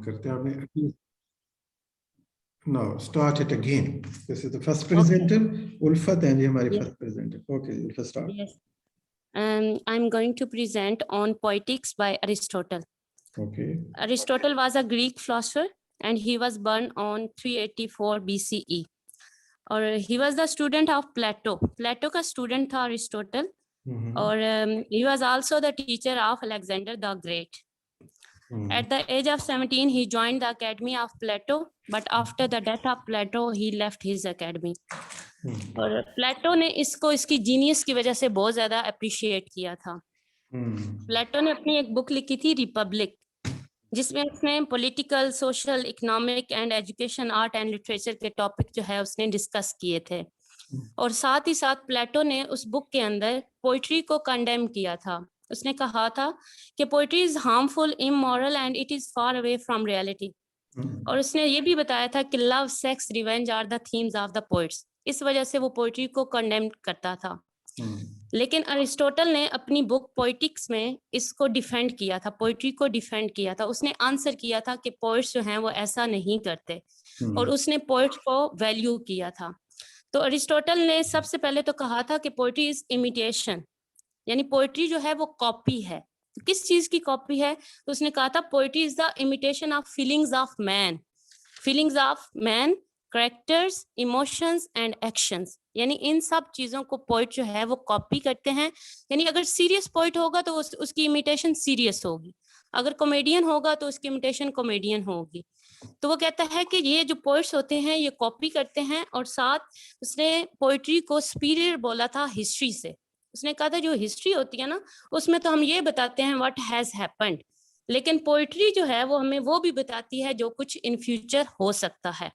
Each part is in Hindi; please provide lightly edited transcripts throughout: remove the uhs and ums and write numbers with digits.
करते हैं आपने. Now start it again. This is the first Okay. presenter, Ulfat, and ये हमारी Yes. first presenter. Okay, Ulfat, start. Yes. I'm going to present on Poetics by Aristotle. Okay. Aristotle was a Greek philosopher and he was born on 384 BCE. और he was the student of Plato. Plato का student था Aristotle. और he was also the teacher of Alexander the Great. At the age of 17, he joined the academy of Plato, but after the death of Plato, he left his academy. और प्लेटो ने इसको इसकी जीनियस की वजह से बहुत ज्यादा अप्रिशिएट किया था. प्लेटो ने अपनी एक बुक लिखी थी रिपब्लिक, जिसमें उसने political, social, economic and education, art and literature के टॉपिक जो है उसने डिस्कस किए थे. और साथ ही साथ प्लेटो ने उस बुक के अंदर पोइट्री को कंडेम किया था. उसने कहा था कि poetry is harmful, immoral and it is far away from reality. और उसने ये भी बताया था कि love, sex, revenge are the themes of the poets. इस वजह से वो पोइट्री को कंडेम करता था. लेकिन अरिस्टोटल ने अपनी बुक पोइटिक्स में इसको डिफेंड किया था, पोइट्री को डिफेंड किया था. उसने आंसर किया था कि पोइट्स जो हैं वो ऐसा नहीं करते, और उसने पोइट्स को वैल्यू किया था. तो अरिस्टोटल ने सबसे पहले तो कहा था कि पोइट्री इज इमिटेशन, यानी पोइट्री जो है वो कॉपी है. किस चीज की कॉपी है? तो उसने कहा था poetry is the imitation of feelings of man. Feelings of man, characters, emotions and actions, यानी इन सब चीजों को पोइट जो है वो कॉपी करते हैं. यानी अगर सीरियस पोइट होगा तो उसकी इमिटेशन सीरियस होगी, अगर कॉमेडियन होगा तो उसकी इमिटेशन कॉमेडियन होगी. तो वो कहता है कि ये जो पोइट्स होते हैं ये कॉपी करते हैं. और साथ उसने पोइट्री को सुपीरियर बोला था हिस्ट्री से. उसने कहा था जो हिस्ट्री होती है ना, उसमें तो हम ये बताते हैं व्हाट हैज हैपेंड, लेकिन पोइट्री जो है वो हमें वो भी बताती है जो कुछ इन फ्यूचर हो सकता है.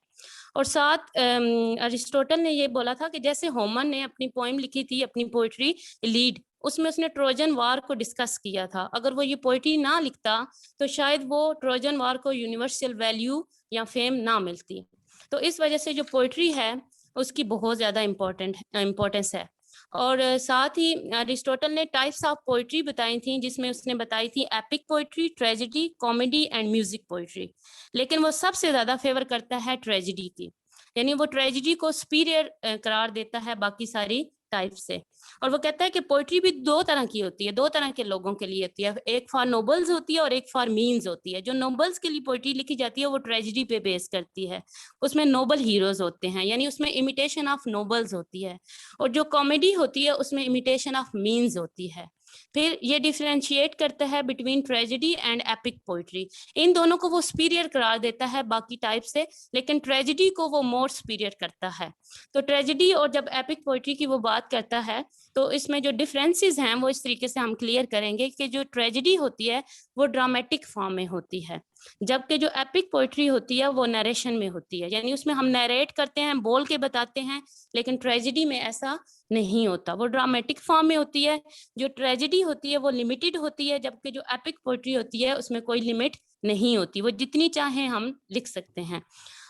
और साथ अरिस्टोटल ने ये बोला था कि जैसे होमर ने अपनी पोइम लिखी थी, अपनी पोइट्री लीड, उसमें उसने ट्रोजन वार को डिस्कस किया था. अगर वो ये पोइट्री ना लिखता तो शायद वो ट्रोजन वार को यूनिवर्सल वैल्यू या फेम ना मिलती. तो इस वजह से जो पोइट्री है उसकी बहुत ज्यादा इम्पोर्टेंस है. और साथ ही अरिस्टोटल ने टाइप्स ऑफ पोइट्री बताई थी, जिसमें उसने बताई थी epic poetry, tragedy, comedy and music poetry. लेकिन वो सबसे ज्यादा फेवर करता है ट्रेजेडी की, यानी वो ट्रेजेडी को सुपीरियर करार देता है बाकी सारी टाइप से. और वो कहता है कि पोइट्री भी दो तरह की होती है, दो तरह के लोगों के लिए होती है. एक फॉर नोबल्स होती है और एक फॉर मीन्स होती है. जो नोबल्स के लिए पोइट्री लिखी जाती है वो ट्रेजेडी पे बेस करती है, उसमें नोबल हीरोज होते हैं, यानी उसमें इमिटेशन ऑफ नोबल्स होती है. और जो कॉमेडी होती है उसमें इमिटेशन ऑफ मीन्स होती है. फिर ये डिफरेंशिएट करता है between tragedy and epic poetry. इन दोनों को वो सुपीरियर करार देता है बाकी टाइप से, लेकिन ट्रेजेडी को वो मोर सुपीरियर करता है. तो ट्रेजेडी और जब एपिक पोइट्री की वो बात करता है तो इसमें जो डिफरेंसेस हैं वो इस तरीके से हम क्लियर करेंगे कि जो ट्रेजेडी होती है वो ड्रामेटिक फॉर्म में होती है, जबकि जो एपिक पोइट्री होती है वो नरेशन में होती है, यानी उसमें हम नरेट करते हैं, बोल के बताते हैं. लेकिन ट्रेजेडी में ऐसा नहीं होता, वो ड्रामेटिक फॉर्म में होती है. जो ट्रेजेडी होती है वो लिमिटेड होती है, जबकि जो एपिक पोइट्री होती है उसमें कोई लिमिट नहीं होती, वो जितनी चाहे हम लिख सकते हैं.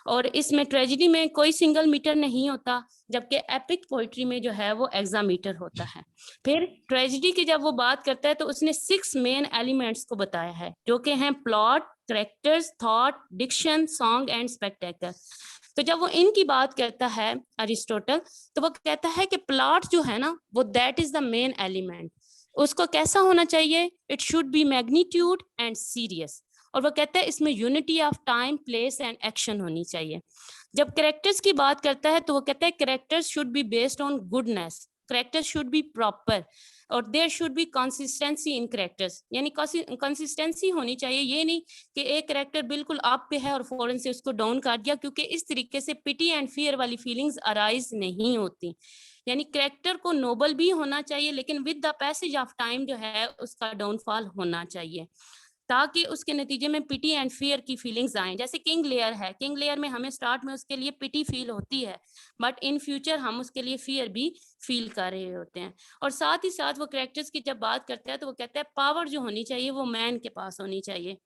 और इसमें ट्रेजेडी में कोई सिंगल मीटर नहीं होता, जबकि एपिक पोइट्री में जो है वो हेक्सामीटर होता है. फिर ट्रेजेडी की जब वो बात करता है तो उसने 6 मेन एलिमेंट्स को बताया है, जो कि हैं plot, characters, thought, diction, song and spectacle. तो जब वो इनकी बात करता है अरिस्टोटल, तो वो कहता है कि प्लॉट जो है ना वो that is the main element. उसको कैसा होना चाहिए? It should be magnitude and serious. और वो कहता है इसमें unity of time, place and action होनी चाहिए. जब कैरेक्टर्स की बात करता है तो वो कहता है characters should be based on goodness, characters should be proper, और there should be consistency in characters, यानी कंसिस्टेंसी होनी चाहिए. ये नहीं कि एक कैरेक्टर बिल्कुल अप पे है और फौरन से उसको डाउन कर दिया, क्योंकि इस तरीके से पिटी एंड फियर वाली फीलिंग्स अराइज नहीं होती. यानी कैरेक्टर को नोबल भी होना चाहिए, लेकिन with the passage of time जो है उसका डाउनफॉल होना चाहिए, ताकि उसके नतीजे में पिटी एंड फियर की फीलिंग्स आए. जैसे किंग लेयर है, किंग लेयर में हमें स्टार्ट में उसके लिए पिटी फील होती है, बट इन फ्यूचर हम उसके लिए फियर भी फील कर रहे होते हैं. और साथ ही साथ वो कैरेक्टर्स की जब बात करता है तो वो कहता है पावर जो होनी चाहिए वो मैन के पास होनी चाहिए.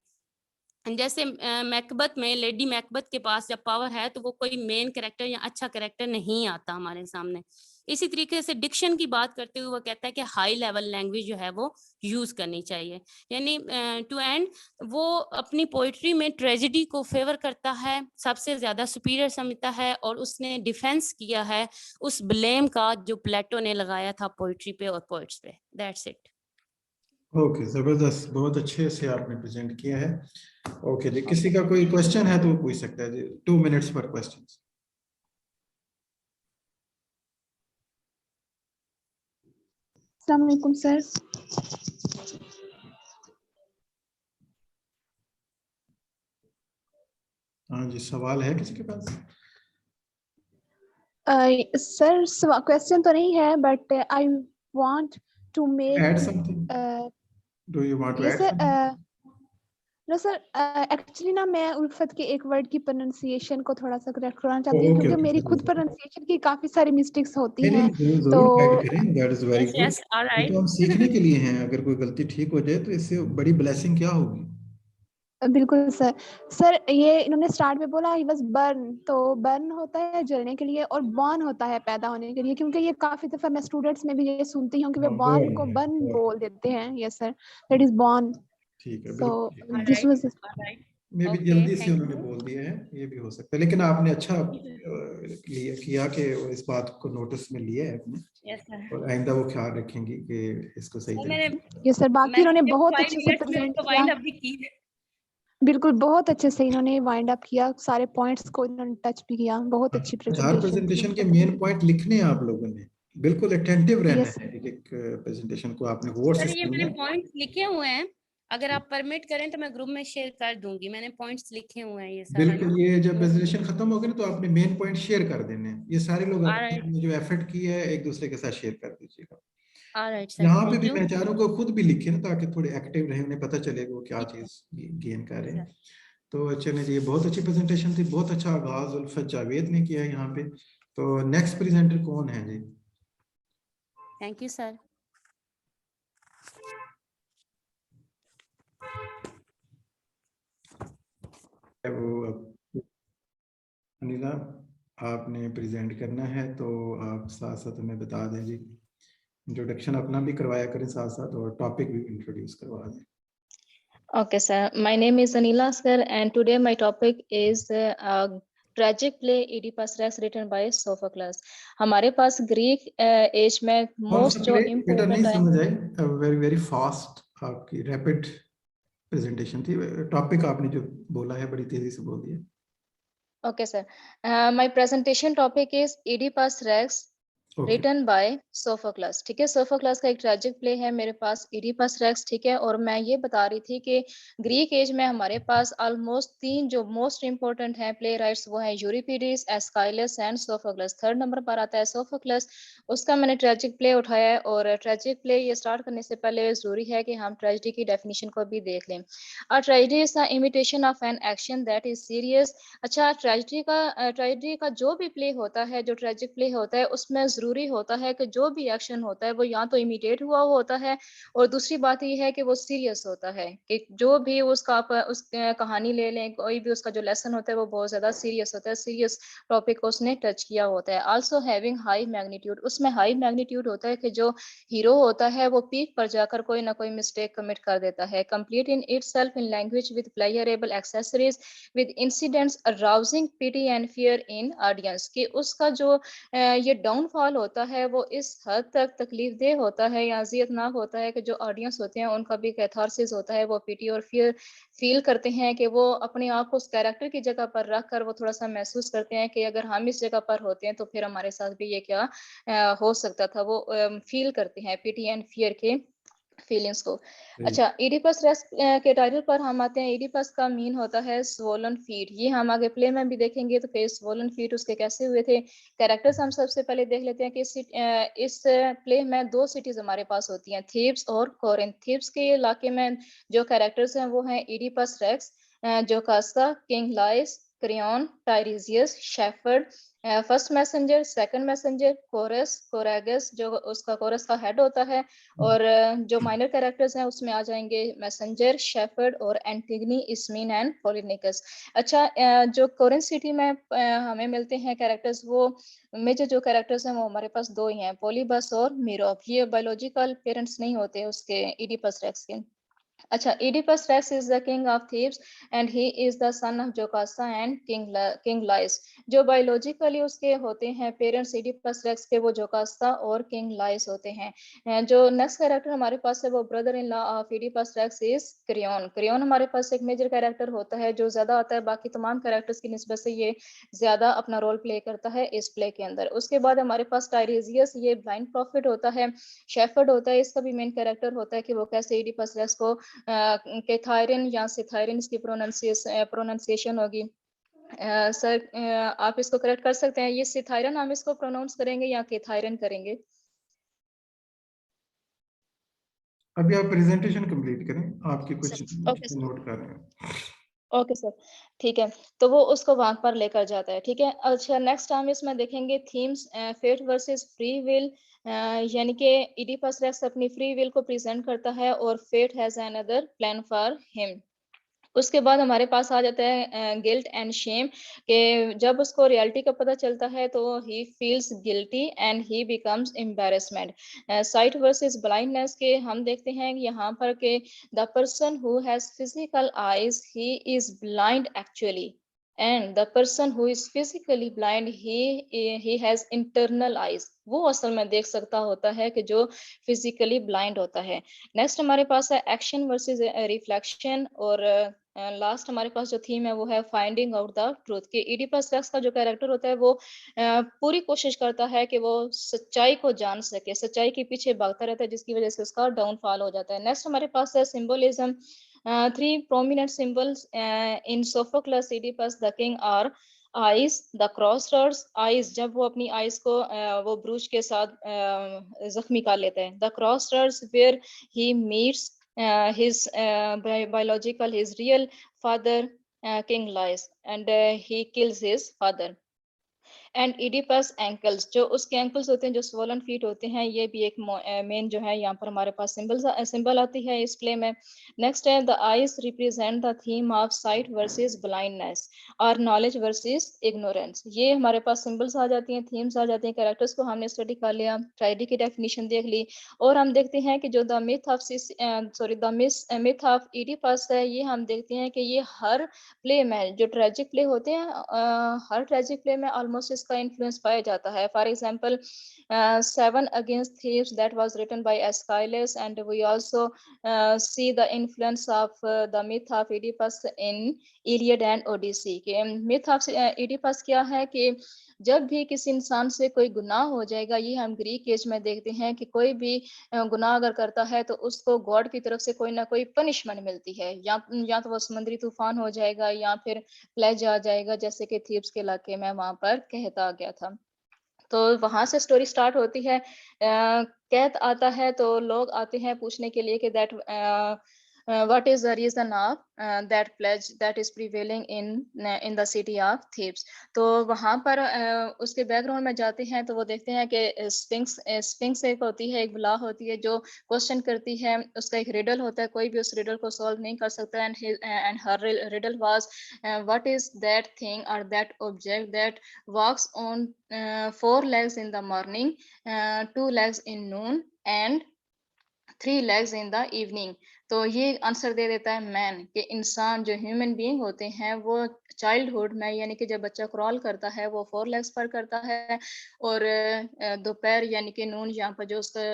जैसे मैकबथ में लेडी मैकबथ के पास जब पावर है तो वो कोई मेन कैरेक्टर या अच्छा कैरेक्टर नहीं आता हमारे सामने. इसी तरीके से डिक्शन की बात करते हुए वो कहता है कि हाई लेवल लैंग्वेज जो है वो यूज करनी चाहिए। यानी टू एंड वो अपनी पोइट्री में ट्रेजेडी को फेवर करता है, सबसे ज्यादा सुपीरियर समझता है, और उसने डिफेंस किया है उस ब्लेम का जो प्लेटो ने लगाया था पोइट्री पे और पोइट्स पे। That's it. ओके, जबरदस्त, बहुत अच्छे से आपने प्रेजेंट किया है। ओके जी, किसी का कोई क्वेश्चन है तो वो पूछ सकता है जी, 2 मिनट्स पर क्वेश्चन। अस्सलाम वालेकुम सर। हाँ जी, सवाल है किसी के पास? सर क्वेश्चन तो नहीं है, but I want to add make something, do you want to ये add sir something? No sir, actually ना मैं उल्फत के एक वर्ड की प्रोनाउंसिएशन को थोड़ा सा करेक्ट करना चाहती हूँ, ओके क्योंकि ओके, मेरी खुद जरूर प्रोनाउंसिएशन की काफी सारी मिस्टेक्स होती नहीं हैं। नहीं, जरूर तो जरूर गाइड करें, that is very yes good. Yes, ये तो हम सीखने के लिए हैं, अगर कोई गलती ठीक हो जाए तो इससे बड़ी ब्लेसिंग क्या होगी। बिल्कुल सर। सर ये इन्होंने स्टार्ट में बोला ही वाज बर्न, तो बर्न होता है जलने के लिए, और बॉर्न होता है पैदा होने के लिए, क्योंकि ये काफी दफा मैं स्टूडेंट्स में भी ये सुनती हूँ कि वे बॉर्न को born है, बर्न okay, बोल देते हैं। Yes sir, that is born. ठीक है, सो बिल्कुल ठीक है। This was alright. मे भी ओके, जल्दी से थैंक उन्होंने यू। बोल दिया है, ये भी हो सकता है, लेकिन आपने अच्छा किया कि वो इस बात को नोटिस में लिया है अपने, यस सर। और आइंदा वो ख्याल रखेंगी कि इसको सही तो तरीके से। यस सर, बाकी मैंने इन्होंने जब बहुत 5 अच्छे से मिनट्स में प्रेजेंट उसको किया। वाइंड अप भी की। बिल्कुल बहुत अच्छे से इन्होंने वाइंड अप किया, सारे पॉइंट्स को इन्होंने टच भी किया। बहुत अच्छी हर प्रेजेंटेशन थी प्रेजेंटेशन के उल्फत मेन की। पॉइंट लिखने हैं आप लोगों ने, बिल्कुल अटेंटिव रहना यस है, एक एक प्रेजेंटेशन को आपने गौर से सर ये सुनना मैंने है। पॉइंट्स लिखे हुए हैं, अगर आप परमिट करें तो मैं ग्रुप में शेयर कर दूंगी। मैंने पॉइंट्स लिखे हुए हैं ये सारे ना। बिल्कुल, ये जब तो प्रेजेंटेशन खत्म होगी ना तो आपने मेन पॉइंट शेयर कर देने हैं, ये सारे लोग ऑलराइट, आपने जो एफर्ट की है एक दूसरे के साथ शेयर कर दीजिएगा। ऑलराइट सर, यहाँ पे थैंक भी यू। मैं चाह रहा हूँ कि खुद भी लिखे ना, ताकि थोड़े एक्टिव रहे, उन्हें पता चले वो क्या चीज गेन कर रहे हैं। तो चलिए जी, ये बहुत अच्छी प्रेजेंटेशन थी, बहुत अच्छा आगाज उल्फत जावेद ने किया है यहाँ पे। तो नेक्स्ट प्रेजेंटर कौन है जी? Thank you sir. वो अनिला, आपने प्रेजेंट करना है तो आप साथ साथ हमें बता दें जी, इंट्रोडक्शन अपना भी करवाया करें साथ साथ, और टॉपिक भी इंट्रोड्यूस करवा दें। Okay, sir. My name is Anila, sir, and today my topic is tragic play Oedipus Rex written by Sophocles. हमारे पास ग्रीक एज में कौन मोस्ट सा जो प्ले बेटा, नहीं इम्पोर्टेंट है। समझ आई, वेरी वेरी फास्ट आपकी रैपिड प्रेजेंटेशन थी, टॉपिक आपने जो बोला है बड़ी तेजी से बोल दिया। Okay, sir. My presentation topic is Oedipus Rex okay, written by Sophocles. ठीक है, सोफोक्लस का एक ट्रेजिक प्ले है मेरे पास, इडिपस रेक्स। ठीक है, और मैं ये बता रही थी कि ग्रीक एज में हमारे पास ऑलमोस्ट 3 जो मोस्ट इंपॉर्टेंट हैं प्ले राइट्स, वो हैं यूरिपिडीज, एस्काइलस एंड सोफोक्लस। 3rd नंबर पर आता है सोफोक्लस, उसका मैंने ट्रेजिक प्ले उठाया है। और ट्रेजिक प्ले ये स्टार्ट करने से पहले जरूरी है कि हम ट्रेजिडी की डेफिनेशन को भी देख लें। A tragedy is the imitation of an action that is serious. अच्छा, ट्रेजिडी का जो भी प्ले होता है, जो ट्रेजिक प्ले होता है, उसमें जरूरी होता है कि जो भी एक्शन होता है वो या तो इमीडिएट हुआ होता है, और दूसरी बात ये है कि वो सीरियस होता है, कि जो भी उसका आप उस कहानी ले लें, कोई भी उसका जो लेसन होता है वो बहुत ज्यादा सीरियस होता है, सीरियस टॉपिक को उसने टच किया होता है। आल्सो हैविंग हाई मैग्नीट्यूड, उसमें हाई मैग्नीट्यूड होता है कि जो हीरो होता है वो पीक पर जाकर कोई ना कोई मिस्टेक कमिट कर देता है। Complete in itself in language with pleasurable accessories with incidents arousing pity and fear in audience, कि उसका जो ये डाउनफॉल होता है वो इस हद तक तकलीफ देह होता है या अजियतनाक होता है कि जो ऑडियंस होते हैं उनका भी कैथारसिस होता है, वो पिटी और फियर फील करते हैं, कि वो अपने आप को उस कैरेक्टर की जगह पर रख कर वो थोड़ा सा महसूस करते हैं कि अगर हम इस जगह पर होते हैं तो फिर हमारे साथ भी ये क्या हो सकता था। वो फील करते हैं पिटी एंड फियर के फीलिंग्स को। अच्छा, इडिपस रेक्स के टाइटल पर हम आते हैं। इडिपस का मीन होता है स्वोलन फीट। ये हम आगे प्ले में भी देखेंगे तो फिर स्वोलन फीट उसके कैसे हुए थे। कैरेक्टर्स हम सबसे पहले देख लेते हैं कि इस प्ले में 2 सिटीज हमारे पास होती हैं, थीब्स और कोरिंथ। थीब्स के इलाके में जो कैरेक्टर्स हैं वो हैं Oedipus Rex, Jocasta, King Laius, Creon, Tiresias, shepherd, first messenger, second messenger, chorus, Choragos जो उसका कोरस का हेड होता है, और जो माइनर कैरेक्टर्स हैं उसमें आ जाएंगे मैसेंजर, शेफर्ड और एंटिगनी, इस्मीन एंड पोलिनिकस। अच्छा, जो कोरिन सिटी में हमें मिलते हैं कैरेक्टर्स, वो मेजर जो कैरेक्टर्स हैं वो हमारे पास दो ही हैं, पोलीबस और मीरोप। ये बायोलॉजिकल पेरेंट्स नहीं होते उसके इडिपस रेक्स के। अच्छा, Oedipus Rex is the king of Thebes and he is the son of Jocasta and King Laius। जो बायोलॉजिकली उसके होते हैं पेरेंट्स Oedipus Rex के, वो जोकास्ता और किंग लाइस होते हैं। जो नेक्स्ट कैरेक्टर हमारे पास है वो brother in law of Oedipus Rex is Creon. Creon हमारे पास एक मेजर कैरेक्टर होता है जो ज्यादा आता है, बाकी तमाम कैरेक्टर्स की निस्बत से ये ज्यादा अपना रोल प्ले करता है इस प्ले के अंदर। उसके बाद हमारे पास टाइरेजियस, ये ब्लाइंड प्रॉफिट होता है। शेफर्ड होता है, इसका भी मेन कैरेक्टर होता है कि वो कैसे Oedipus Rex को केथायरन या सिथायरन इसकी प्रोनाउंसिएशन होगी। सर आप इसको करेक्ट कर सकते हैं, ये सिथायरन हम इसको प्रोनाउंस करेंगे या केथायरन करेंगे? अभी आप प्रेजेंटेशन कंप्लीट करें, आपके कुछ ओके सर, नोट कर रहे हैं। ओके सर, ठीक है। तो वो उसको वहां पर लेकर जाता है, ठीक है। अच्छा, नेक्स्ट हम इसमें देखेंगे themes, fate versus free will. यानी कि Oedipus Rex अपनी फ्री विल को प्रेजेंट करता है और fate has another plan for him. उसके बाद हमारे पास आ जाता है गिल्ट एंड शेम, कि जब उसको रियलिटी का पता चलता है तो he feels guilty and he becomes embarrassment. Site versus blindness के हम देखते हैं यहाँ पर के the person who has physical eyes he is blind actually, and the person who is physically blind he has internal eyes. वो असल में देख सकता होता है कि जो फिजिकली ब्लाइंड होता है। नेक्स्ट हमारे पास है एक्शन वर्सेस रिफ्लेक्शन, और लास्ट हमारे पास जो थीम है वो है फाइंडिंग आउट द ट्रूथ। कि Oedipus Rex का जो कैरेक्टर होता है वो पूरी कोशिश करता है कि वो सच्चाई को जान सके, सच्चाई के पीछे भागता रहता है, जिसकी वजह से उसका डाउनफॉल हो जाता है। नेक्स्ट हमारे पास है symbolism. Three prominent symbols in Sophocles Oedipus the king are eyes, the crossroads, eyes जब वो अपनी आइज को वो ब्रूच के साथ जख्मी कर लेता है। The crossroads where he meets his biological, his real father, King Laius, and he kills his father। And Oedipus ankles, जो उसके एंकल्स होते हैं जो स्वोलन फीट होते हैं, ये भी एक मेन जो है यहाँ पर हमारे पास सिंबल आती है इस प्ले में। नेक्स्ट है the eyes represent the theme of site versus blindness और नॉलेज वर्सेस इग्नोरेंस। ये हमारे पास सिंबल्स आ जाती हैं, थीम्स आ जाती हैं। कैरेक्टर्स को हमने स्टडी कर लिया, ट्राइडी की डेफिनेशन देख ली, और हम देखते हैं कि जो द मिथ ऑफ Oedipus है, ये हम देखते हैं कि ये हर प्ले में जो ट्रेजिक प्ले होते हैं, हर ट्रेजिक प्ले में ऑलमोस्ट इसका इन्फ्लुएंस पाया जाता है। For example Seven Against Thebes that was written by Aeschylus, and we also see the influence of the myth of Oedipus in Iliad and Odyssey. के मिथ ऑफ Oedipus क्या है कि जब भी किसी इंसान से कोई गुनाह हो जाएगा, ये हम ग्रीक एज में देखते हैं कि कोई भी गुनाह अगर करता है तो उसको गॉड की तरफ से कोई ना कोई पनिशमेंट मिलती है, या तो वो समुद्री तूफान हो जाएगा या फिर प्लेज आ जाएगा, जैसे कि थीब्स के इलाके में वहां पर कहता गया था। तो वहां से स्टोरी स्टार्ट होती है। कहत आता है तो लोग आते हैं पूछने के लिए कि that what is the reason of that pledge that is prevailing in the city of Thebes। तो वहां पर उसके बैकग्राउंड में जाते हैं तो वो देखते हैं कि स्फिंक्स एक होती है, एक बुला होती है जो क्वेश्चन करती है, उसका एक रिडल होता है, कोई भी उस रिडल को सॉल्व नहीं कर सकता। And her riddle was what is that thing or that object that walks on 4 legs in the morning, 2 legs in noon and 3 legs in the evening। तो ये आंसर दे देता है मैन, कि इंसान जो ह्यूमन बीइंग होते हैं वो चाइल्डहुड में, यानी कि जब बच्चा क्रॉल करता है वो 4 लेग्स पर करता है, और दोपहर यानी कि नून, यहाँ पर जो उसका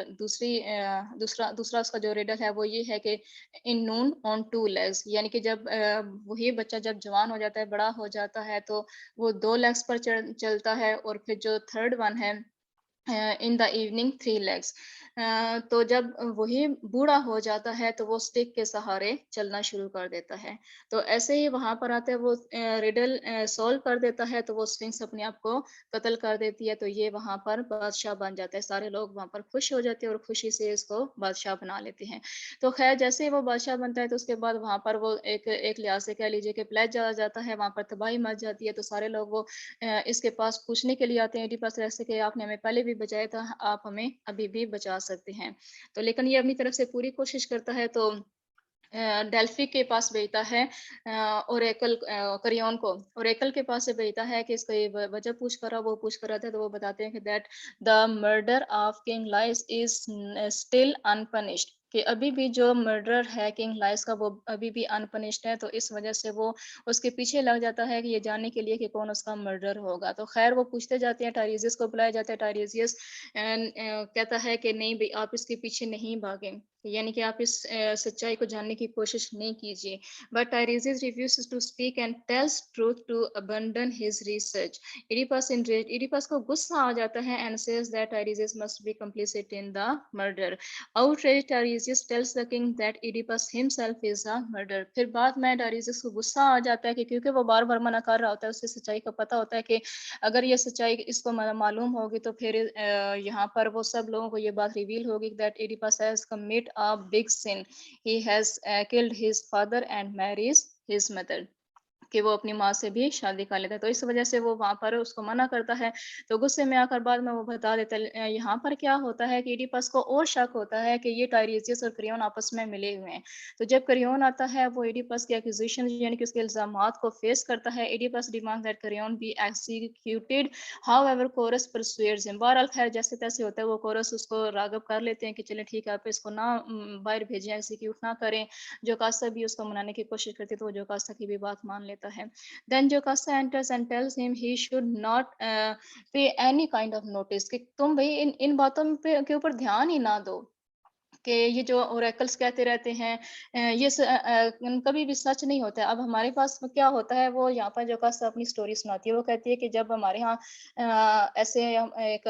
दूसरा उसका जो रिडल है वो ये है कि इन नून ऑन 2 लेग्स, यानी कि जब वही बच्चा जब जवान हो जाता है, बड़ा हो जाता है, तो वो 2 लेग्स पर चलता है। और फिर जो थर्ड वन है in the evening 3 legs. तो जब वही बूढ़ा हो जाता है तो वो स्टिक के सहारे चलना शुरू कर देता है। तो ऐसे ही वहाँ पर आते हैं वो रिडल सॉल्व कर देता है तो वो स्फिंक्स अपने आप को कत्ल कर देती है, तो ये वहाँ पर बादशाह बन जाता है। सारे लोग वहाँ पर खुश हो जाते हैं और खुशी से इसको बादशाह बना लेते हैं। तो खैर जैसे ही वो बादशाह बनता है तो उसके बाद वहाँ पर वो एक लिहाज से कह लीजिए कि प्लेज चला जाता है, वहाँ पर तबाही मच जाती है। तो सारे लोग वो इसके पास पूछने के लिए आते हैं एडिपस रैक्स से कि आपने हमें पहले भी बचाया था, आप हमें अभी भी बचा सकते हैं। तो लेकिन ये अपनी तरफ से पूरी कोशिश करता है, तो डेल्फी के पास भेजता है ओरेकल करियन को। ओरेकल के पास से भेजता है कि इसको ये वजह पूछ कर वो पूछ कर रहा था, तो वो बताते हैं कि that the murder of King Laius is still unpunished, कि अभी भी जो मर्डर है किंग लाइस का वो अभी भी अनपनिश्ड है। तो इस वजह से वो उसके पीछे लग जाता है कि ये जानने के लिए कि कौन उसका मर्डर होगा। तो खैर वो पूछते जाते हैं, टायरिजियस को बुलाया जाता है। टायरिजियस कहता है कि नहीं भाई आप इसके पीछे नहीं भागे, यानी कि आप इस सच्चाई को जानने की कोशिश नहीं कीजिए। But Tiresias refuses to speak and tells truth to abandon his research. Oedipus को गुस्सा आ जाता है and says that Tiresias must be complicit in the murder. Outraged, Tiresias tells the king that Oedipus himself is a murderer. फिर बाद में टायरिजियस को गुस्सा आ जाता है कि क्योंकि वो बार बार मना कर रहा होता है, उसे सच्चाई का पता होता है कि अगर ये सच्चाई इसको मालूम होगी तो फिर यहाँ पर वो सब लोगों को ये बात रिवील होगी that Oedipus has commit a big sin. He has killed his father and marries his mother. कि वो अपनी माँ से भी शादी कर लेता है। तो इस वजह से वो वहाँ पर उसको मना करता है। तो गुस्से में आकर बाद में वो बता देता है। यहाँ पर क्या होता है कि इडिपस को और शक होता है कि ये टायरिजियस और क्रियोन आपस में मिले हुए हैं। तो जब क्रियोन आता है वो इडिपस के एक्यूजेशन यानी कि उसके इल्जामात को फेस करता है। Oedipus demand that Creon be executed, however chorus persuades him. बहरहाल खैर जैसे तैसे होता है, वो कोरस उसको रागब कर लेते हैं कि चले ठीक है आप इसको ना बाहर भेजें, एक्जीक्यूट ना करें। जोकास्ता भी उसको मनाने की कोशिश करती है, तो वो जोकास्ता की भी बात मान लेता है। Then Jocasta enters and tells him he should not pay any kind of notice, कि तुम भाई इन बातों पे के ऊपर ध्यान ही ना दो, कि ये जो ओरेकल्स कहते रहते हैं ये कभी भी सच नहीं होता है। अब हमारे पास क्या होता है, वो यहाँ पर जोकास्ता अपनी स्टोरी सुनाती है। वो कहती है कि जब हमारे यहाँ ऐसे एक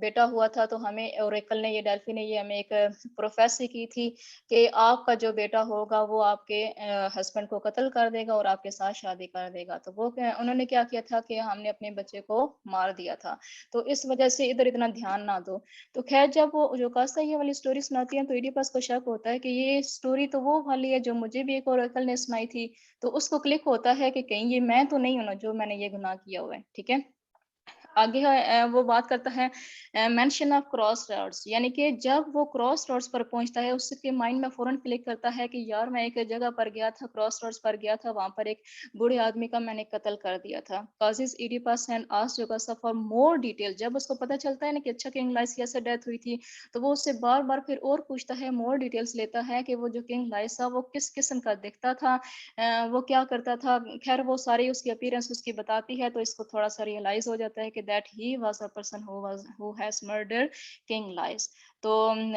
बेटा हुआ था तो हमें ओरेकल ने, ये डेल्फी ने ये हमें एक प्रोफेसी की थी कि आपका जो बेटा होगा वो आपके हस्बैंड को कत्ल कर देगा और आपके साथ शादी कर देगा। तो वो उन्होंने क्या किया था कि हमने अपने बच्चे को मार दिया था, तो इस वजह से इधर इतना ध्यान ना दो। तो खैर जब वो जोकास्ता ये वाली स्टोरी सुनाती है तो इडिपस को शक होता है कि ये स्टोरी तो वो वाली है जो मुझे भी एक ओरेकल ने सुनाई थी। तो उसको क्लिक होता है कि कहीं ये मैं तो नहीं हूं ना जो मैंने ये गुनाह किया हुआ है। ठीक है, आगे वो बात करता है मेंशन ऑफ क्रॉस रोड्स, यानी कि जब वो क्रॉस रोड्स पर पहुंचता है उसके माइंड में फौरन क्लिक करता है कि यार मैं एक जगह पर गया था, क्रॉस रोड्स पर गया था, वहां पर एक बूढ़े आदमी का मैंने कत्ल कर दिया था। Causes Oedipus and asked Jocasta for more detail. जब उसको पता चलता है ना कि अच्छा किंग लाइस से डेथ हुई थी, तो वो उससे बार बार फिर और पूछता है, मोर डिटेल्स लेता है कि वो जो किंग लाइस था वो किस किस्म का दिखता था, वो क्या करता था। खैर वो सारी उसकी अपीयरेंस उसकी बताती है, तो इसको थोड़ा सा रियलाइज हो जाता है कि that he was a person who has murdered King Laius. तो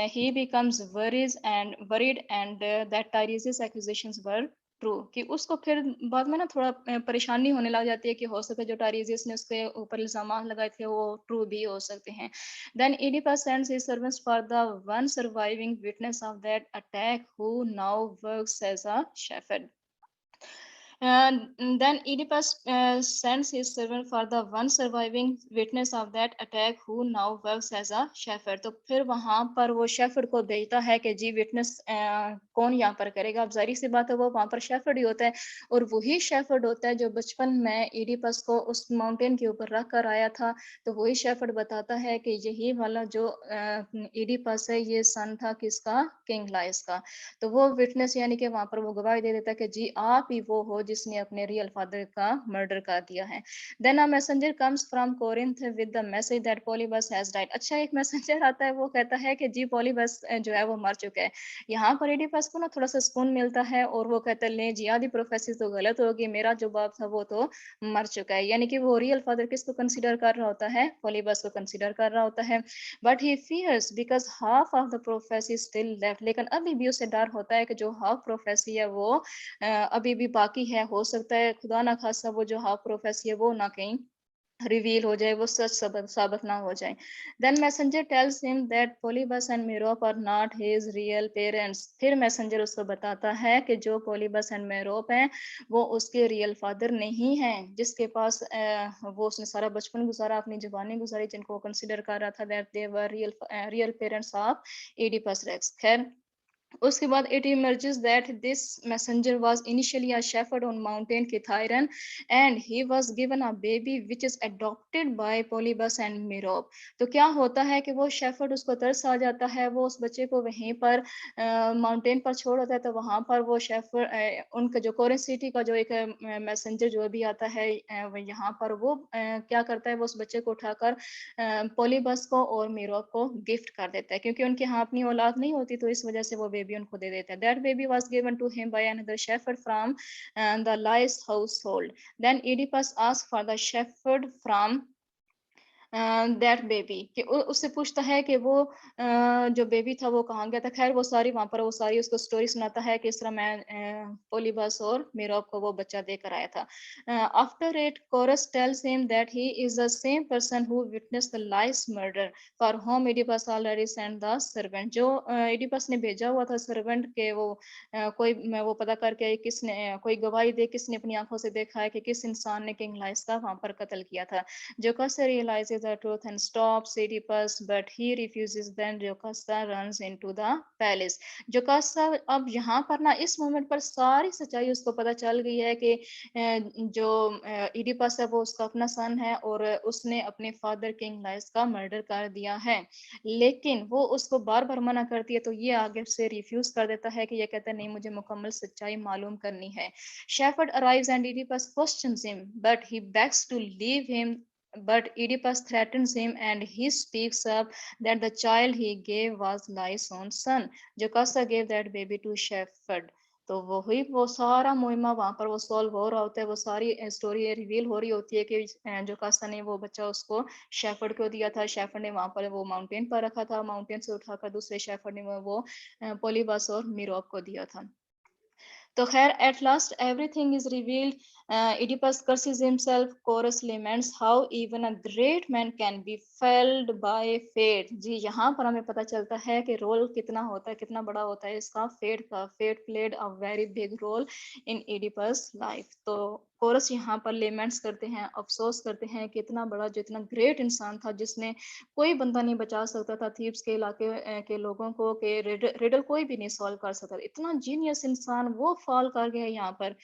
he becomes worried and that Tyrese's accusations were true, कि उसको फिर बाद में ना थोड़ा परेशानी होने लग जाती है कि हो सकता है जो टायरिजियस ने उसके ऊपर इल्जाम लगाए थे वो ट्रू भी हो सकते हैं। Then Oedipus sends his servants for the one surviving witness of that attack who now works as a shepherd. Then Oedipus sends his servant for the one surviving witness of that attack who now works as a shepherd. तो फिर वहां पर वो शेफर्ड को भेजता है कि जी विटनेस कौन यहाँ पर करेगा। अब जाहिर सी बात है वो वहां पर शेफर्ड ही होता है, और वही शेफर्ड होता है जो बचपन में Oedipus को उस माउंटेन के ऊपर रख कर आया था। तो वही शेफर्ड बताता है कि यही वाला जो Oedipus है ये सन था किसका, किंग लाइस का। तो वो विटनेस यानी कि वहां पर वो गवाही दे देता है कि जी आप ही वो हो जिसने अपने रियल फादर का मर्डर कर दिया है। Then a messenger comes from Corinth with the message that Polybus has died. अच्छा एक मैसेंजर आता है, वो कहता है कि जी पॉलीबस जो है वो मर चुका है। यहाँ पर एडिपस को ना थोड़ा सा सुकून मिलता है और वो कहता है ले जी आधी प्रोफेसी तो गलत होगी, मेरा जो बाप था वो तो मर चुका है। यानी कि वो रियल फादर किसको कंसिडर कर रहा होता है, पॉलीबस को कंसिडर कर रहा होता है। But he fears because half of the prophecy still left. लेकिन अभी भी उसे डर होता है कि जो हाफ प्रोफेसी है वो अभी भी बाकी है। हो सकता है खुदा ना खासा वो जो हाफ प्रोफेसी है वो ना कहीं रिवील हो जाए, वो सच साबित ना हो जाए। Then messenger tells him that Polybus and Merope are not his real parents. फिर मैसेंजर उसको बताता है कि जो पोलीबस एंड मेरोप हैं वो उसके रियल फादर नहीं हैं, जिसके पास वो उसने सारा बचपन गुजारा, अपनी जवानी गुजारी, जिनको वो कंसिडर कर रहा था that they were real parents of Oedipus Rex. खैर उसके बाद it emerges that this messenger was initially a shepherd on mountain Kithaeron and he was given a baby which is adopted by Polybus and Merope। तो क्या होता है कि वो शेफर्ड, उसको तरस आ जाता है, वो उस बच्चे को वहीं पर माउंटेन पर छोड़ होता है, तो वहां पर वो शेफर्ड उनका जो कोरिन सिटी का जो एक मैसेंजर जो भी आता है यहाँ पर वो क्या करता है, वो उस बच्चे को उठाकर पोलीबस को और मीरोप को गिफ्ट कर देता है, क्योंकि उनके यहाँ अपनी औलाद नहीं होती, तो इस वजह से वो बेबी उनको दे देता है। That baby was given to him by another shepherd from the Laius household. Then Oedipus asked for the shepherd from that baby, कि उससे पूछता है कि वो जो बेबी था वो कहाँ गया था। खैर वो सारी वहां पर वो सारी उसको स्टोरी सुनाता है कि इस तरह मैं पोलीबस और मेरोप को वो बच्चा देकर आया था। After it chorus tells him that he is the same person who witnessed the Laius murder for whom Oedipus already send the servant. जो इडिपस ने भेजा हुआ था सर्वेंट के वो वो पता करके किसने कोई गवाही दे, किसने अपनी आंखों से देखा है कि किस इंसान ने किंग लाइस का वहां पर कत्ल किया था। Jocasta realizes the truth and stops Oedipus, but he refuses. Then Jocasta runs into the palace. Jocasta अब यहाँ पर ना इस मोमेंट पर सारी सच्चाई उसको पता चल गई है कि जो इडिपस है वो उसका अपना सन है और उसने अपने फादर किंग लाइस का मर्डर कर दिया है। लेकिन वो उसको बार बार मना करती है, तो ये आगे से रिफ्यूज कर देता है कि ये कहता है नहीं, मुझे मुकम्मल सच्चाई मालूम करनी है। Shepherd arrives and Oedipus questions him, but he begs to leave him. But Oedipus threatens him and he speaks up that the child he gave was Lai's own son. Jocasta gave that baby to Shepherd. तो वो सारा मुहिमा वहां पर वो सॉल्व हो रहा होता है, वो सारी स्टोरी रिवील हो रही होती है कि जोकास्ता ने वो बच्चा उसको शेफर्ड को दिया था। शेफर्ड ने वहां पर वो माउंटेन पर रखा था, माउंटेन से उठाकर दूसरे शेफर्ड ने वो पोलीबस और मीरोप को दिया था। तो खैर at last everything is revealed. Oedipus curses himself, chorus laments how even a great man can be felled by fate। जी यहाँ पर हमें पता चलता है कि रोल कितना होता है, कितना बड़ा होता है इसका फेट का। Fate played a very big role in Oedipus life. तो कोरस यहाँ पर लेमेंट्स करते हैं, अफसोस करते हैं कि इतना बड़ा जो इतना ग्रेट इंसान था जिसने कोई बंदा नहीं बचा सकता था थीब्स के इलाके के लोगों को, कि रिडल कोई भी नहीं सॉल्व कर सकता, इतना जीनियस इंसान वो फॉल कर गया यहाँ पर।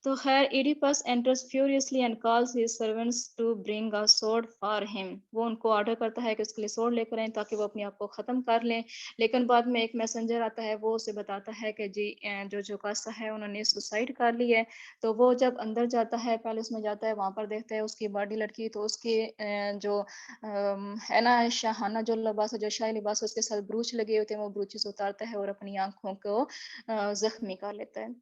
तो खैर Oedipus enters furiously and calls his servants to bring a sword for him. वो उनको ऑर्डर करता है कि उसके लिए स्वॉर्ड लेकर आए ताकि वो अपने आप को खत्म कर लें। लेकिन बाद में एक मैसेंजर आता है, वो उसे बताता है कि जी जो जोकास्ता है उन्होंने सुसाइड कर ली है। तो वो जब अंदर जाता है, पैलेस में जाता है, वहां पर देखता है उसकी बॉडी लड़की, तो उसकी जो है ना शाहाना जो लिबास है, जो शाही लिबास है, उसके साथ ब्रूच लगे होते हैं, वो ब्रूचेस उतारता है और अपनी आंखों को जख्मी कर लेता है।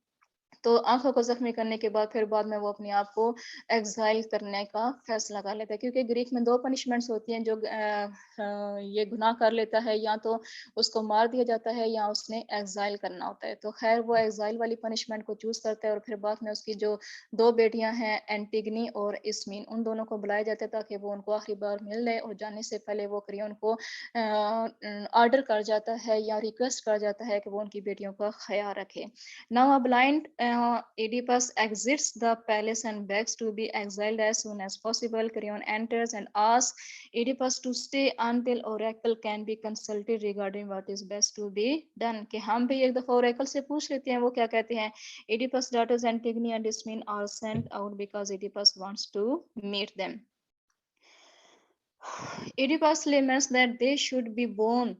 तो आंखों को जख्मी करने के बाद फिर बाद में वो अपने आप को एग्जाइल करने का फैसला कर लेता है, क्योंकि ग्रीक में 2 पनिशमेंट्स होती हैं। जो ये गुनाह कर लेता है या तो उसको मार दिया जाता है या उसने एग्जाइल करना होता है। तो खैर वो एग्जाइल वाली पनिशमेंट को चूज करता है और फिर बाद में उसकी जो 2 बेटियां हैं एंटिगनी और इस्मीन, उन दोनों को बुलाया जाता है ताकि वो उनको आखिरी बार मिल ले, और जाने से पहले वो क्रियोन को ऑर्डर कर जाता है या रिक्वेस्ट कर जाता है कि वो उनकी बेटियों का ख्याल रखे। Now a blind Oedipus exits the palace and begs to be exiled as soon as possible. Creon enters and asks Oedipus to stay until Oracle can be consulted regarding what is best to be done। कि हम भी एक दफा Oracle से पूछ लेते हैं वो क्या कहते हैं। Oedipus' daughters Antigone and Ismene are sent out because Oedipus wants to meet them. Oedipus laments that they should be born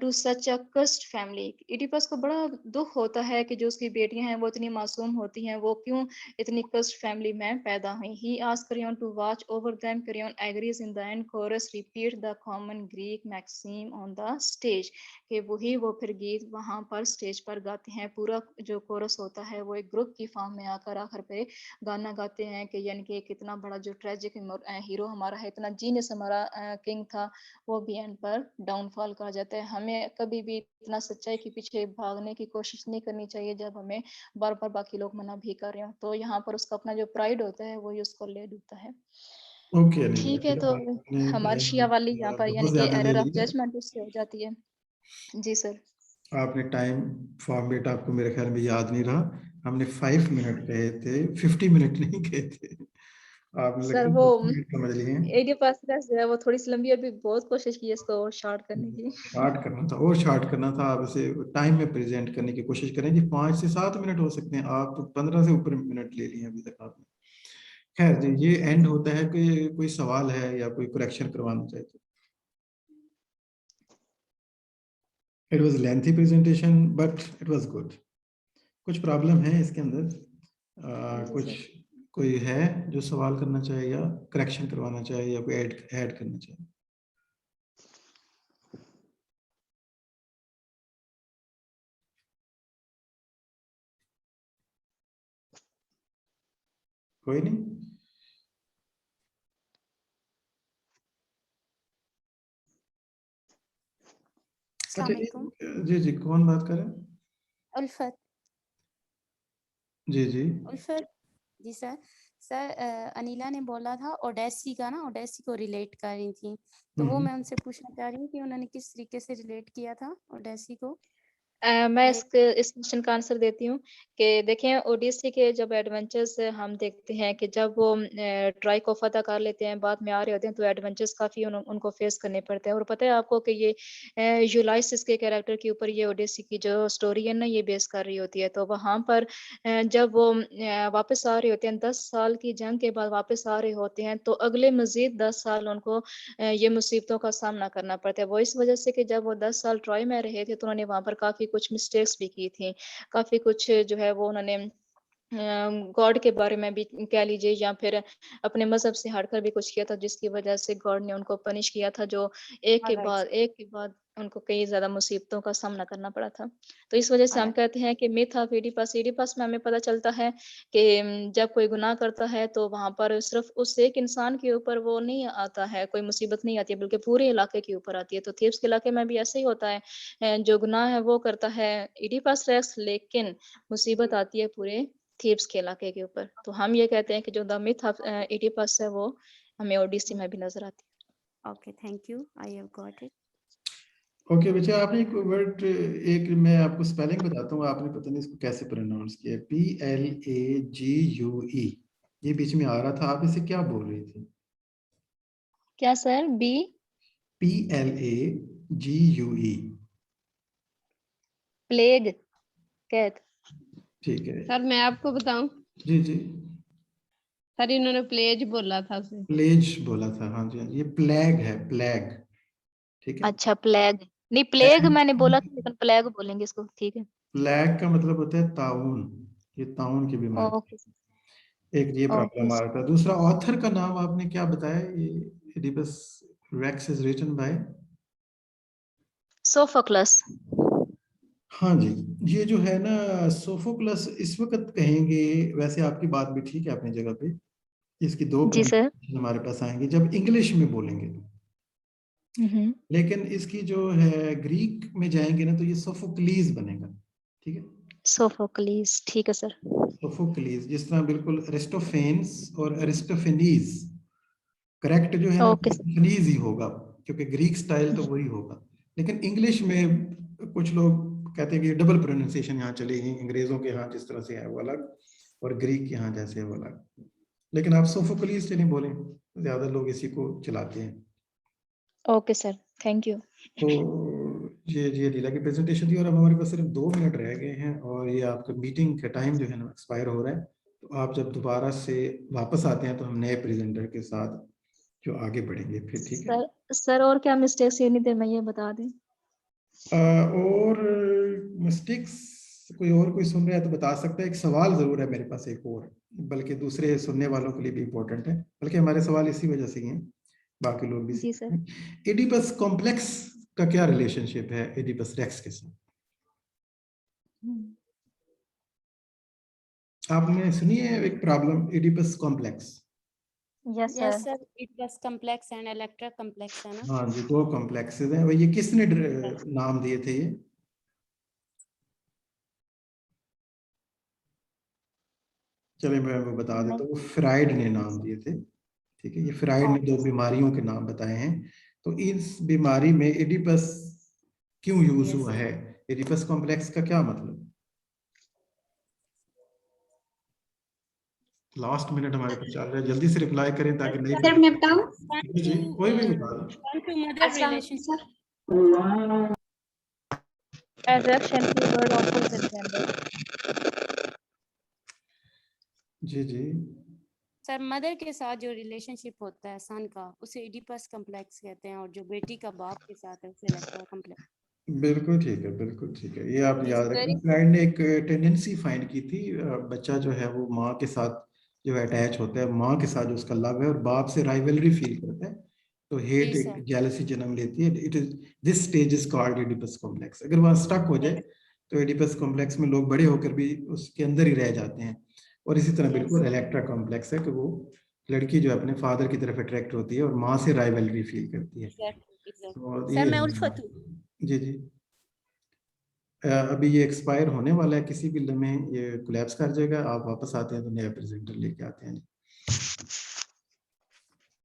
to such a cursed family। Oedipus को बड़ा दुख होता है कि जो उसकी बेटियां हैं वो इतनी मासूम होती हैं, वो क्यों इतनी cursed family में पैदा हुई। He asks Creon to watch over them. Creon agrees in the end. Chorus repeat the common Greek maxim on the stage। कि वही वो फिर गीत वहां पर स्टेज पर गाते हैं। पूरा जो कोरस होता है वो एक ग्रुप की फॉर्म में आकर आखिर पे गाना गाते हैं कि यानी कि कितना बड़ा जो ट्रेजिक हीरो हमारा है, इतना जीनियस हमारा किंग था, वो भी एंड पर डाउनफॉल कहा जाता है। हमें कभी भी इतना सच्चाई के पीछे भागने की कोशिश नहीं करनी चाहिए जब हमें बार बार बाकी लोग मना भी कर रहे हो। तो यहाँ पर उसका अपना जो प्राइड होता है वही उसको ले डूबता है। ओके अनिला, ठीक है, चलो तो आपने हमारी शिया टाइम वाली यहाँ पर बहुत यानी कि ज्यादा ले एरर ऑफ लिया। जजमेंट उससे हो जाती है। जी सर। आपने टाइम फॉर्मेट आपको मेरे ख्याल में याद नहीं रहा। हमने 5 मिनट कहे थे, 50 मिनट नहीं कहे थे। आपने सर लगता है वो 50 मिनट समझ लिए। एडी पास जो है वो थोड़ी सी लंबी, अभी बहुत कोशिश की है इसको और शॉर्ट करने की। शार्ट करना था और शार्ट करना था। आप इसे टाइम में प्रेजेंट करने की कोशिश करें जी। 5 से 7 मिनट हो सकते हैं, आप 15 से ऊपर मिनट ले लिए अभी तक आपने। खैर जी, ये एंड होता है कि कोई सवाल है या कोई करेक्शन करवाना चाहे तो। It was lengthy presentation but it was good. कुछ प्रॉब्लम है इसके अंदर? जी कुछ सर। कोई है जो सवाल करना चाहे या करेक्शन करवाना चाहे या कोई ऐड ऐड करना चाहे? कोई नहीं? अच्छा अस्सलाम वालेकुम। जी जी, कौन बात कर रहे हैं? उल्फत। जी जी। उल्फत। जी सर। सर अनिला ने बोला था ओडेसी का ना, ओडेसी को रिलेट कर रही थी, तो वो हम्म। मैं उनसे पूछना चाह रही हूँ कि उन्होंने किस तरीके से रिलेट किया था ओडेसी को। मैं ले- इस क्वेश्चन का आंसर देती हूँ कि देखें, ओडिसी के जब एडवेंचर्स हम देखते हैं कि जब वो ट्राई को फतह कर लेते हैं, बाद में आ रहे होते हैं, तो एडवेंचर्स काफ़ी उनको फेस करने पड़ते हैं। और पता है आपको कि ये यूलाइसिस के कैरेक्टर के ऊपर ये ओडिसी की जो स्टोरी है ना, ये बेस कर रही होती है। तो वहाँ पर जब वो वापस आ रहे होते हैं, 10 साल की जंग के बाद वापस आ रहे होते हैं, तो अगले मजीद 10 साल उनको ये मुसीबतों का सामना करना पड़ता है। वो इस वजह से कि जब वो 10 साल ट्रॉय में रहे थे, तो उन्होंने वहाँ पर काफ़ी कुछ मिस्टेक्स भी की थी। काफ़ी कुछ जो है वो उन्होंने गॉड के बारे में भी कह लीजिए, या फिर अपने मज़हब से हटकर भी कुछ किया था, जिसकी वजह से गॉड ने उनको पनिश किया था, जो Alright. एक के बाद उनको कई ज़्यादा मुसीबतों का सामना करना पड़ा था। तो इस वजह से हम Alright. कहते हैं कि मिथ ऑफ इडिपस में हमें पता चलता है कि जब कोई गुनाह करता है, तो वहाँ पर सिर्फ उस एक इंसान के ऊपर वो नहीं आता है, कोई मुसीबत नहीं आती है, बल्कि पूरे इलाके के ऊपर आती है। तो थीब्स के इलाके में भी ऐसे ही होता है, जो गुनाह है वो करता है इडिपस रेक्स, लेकिन मुसीबत आती है पूरे थीब्स के इलाके के ऊपर। तो हम ये कहते हैं कि जो द मिथ ऑफ इडिपस है, वो हमें ओडिसी में भी नजर आती है। Okay, thank you. I have got it. Okay बच्चा, आपने एक वर्ड, एक मैं आपको स्पेलिंग बताता हूँ, आपने पता नहीं इसको कैसे प्रोनाउंस किया। PLAGUE, ये बीच में आ रहा था, आप इसे क्या बोल रही थी? क्या सर? B PLAGUE। प्लेग कैद। ठीक है सर मैं आपको बताऊं, जी जी। सर इन्होंने प्लेज बोला था उसे। प्लेज बोला था, हाँ जी हाँ जी, ये प्लेग है, प्लेग। ठीक है। अच्छा, प्लेग नहीं, प्लेग मैंने बोला था, लेकिन प्लेग बोलेंगे इसको, ठीक है। प्लेग का मतलब होता है ताउन। ये ताउन की बीमारी, ओके। एक ये ओके। प्रॉब्लम आ रहा था। दूसरा, ऑथर का नाम आपने क्या बताया? ये Oedipus Rex is written by? Sophocles. हाँ जी। ये जो है ना सोफोक्लस, इस वक्त कहेंगे, वैसे आपकी बात भी ठीक है अपनी जगह पे। इसकी दो जी सर। pronunciation हमारे पास आएंगी जब इंग्लिश में बोलेंगे, लेकिन इसकी जो है ग्रीक में जाएंगे ना, तो ये सोफोक्लीज बनेगा। ठीक है। सोफोक्लिस, ठीक है सर। सोफोक्लीज, जिस तरह बिल्कुल अरिस्टोफेन्स और अरिस्टोफेनीज, करेक्ट जो है ना ओके सर। अरिस्टोफेनीज ही होगा, क्योंकि ग्रीक स्टाइल तो वही होगा। लेकिन इंग्लिश में कुछ लोग कहते हैं कि डबल प्रोनाउंसिएशन यहाँ चलेगी, अंग्रेजों के यहाँ जिस तरह से है वो अलग, और ग्रीक के यहाँ जैसे है वो अलग। लेकिन आप सोफोक्लीज से नहीं बोलें, ज्यादा लोग इसी को चलाते हैं। Okay sir, thank you. तो ये लीला की प्रेजेंटेशन थी, और अब हमारे पास सिर्फ 2 मिनट रह गए हैं, और ये आपका मीटिंग का टाइम जो है ना एक्सपायर हो रहा है। तो आप जब दोबारा से वापस आते हैं, तो हम नए प्रेजेंटर के साथ जो आगे बढ़ेंगे फिर, ठीक है? सर और क्या मिस्टेक्स ये नहीं थे, मैं ये बता दें। और मिस्टेक्स, कोई सुन रहा है तो बता सकता है। एक सवाल जरूर है मेरे पास, एक और, बल्कि दूसरे सुनने वालों के लिए भी इम्पोर्टेंट है, बल्कि हमारे सवाल इसी वजह से ही हैं, बाकी लोग भी जी सर। सीख। एडिपस कॉम्प्लेक्स का क्या रिलेशनशिप है एडिपस रेक्स के साथ? आपने सुनी है एक problem, Oedipus complex? Yes Yes, sir. sir. It was complex and Electra complex है ना? हाँ जी, 2 कॉम्प्लेक्सेस हैं। ये किसने नाम दिए थे ये? चलिए मैं वो बता देता हूँ, फ्राइड ने नाम दिए थे। ठीक है, ये फ्राइड ने 2 बीमारियों के नाम बताए हैं। तो इस बीमारी में एडिपस क्यों यूज Yes, हुआ sir. है, एडिपस कॉम्प्लेक्स का क्या मतलब? लास्ट मिनट हमारे पास चल रहा है, जल्दी से रिप्लाई करें ताकि नहीं सर मैं बताऊं? जी जी, कोई भी बता दो। Son to mother अच्छा relationship. Sir Attraction toward opposite gender. जी जी, सर मदर के साथ जो रिलेशनशिप होता है सन का, उसे एडिपस कॉम्प्लेक्स कहते हैं, और जो बेटी का बाप के साथ है उसे इलेक्ट्रा कॉम्प्लेक्स। बिल्कुल ठीक है, बिल्कुल ठीक है, ये आप Yes, याद very रखना। फ्राइड ने एक टेंडेंसी फाइंड की थी, बच्चा जो है वो माँ के साथ जो अटैच होता है, माँ के साथ जो उसका लव है, और बाप से राइवलरी फील करता है, तो हेट जी, एक सर। जेलसी जन्म लेती है। It is this stage is called Oedipus complex. अगर वहाँ स्टक हो जाए तो एडिपस कॉम्प्लेक्स में लोग बड़े होकर भी उसके अंदर ही रह जाते हैं। और इसी तरह Yes. बिल्कुल इलेक्ट्रा कॉम्प्लेक्स है कि वो लड़की जो है अपने फादर की तरफ अट्रैक्ट होती है और माँ से राइवलरी फील करती है। Exactly, exactly. तो सर ये मैं उल्फत हूँ। जी जी, अभी ये एक्सपायर होने वाला है, किसी भी लम्हे ये कोलैप्स कर जाएगा। आप वापस आते हैं तो नया प्रेजेंटर लेके आते हैं।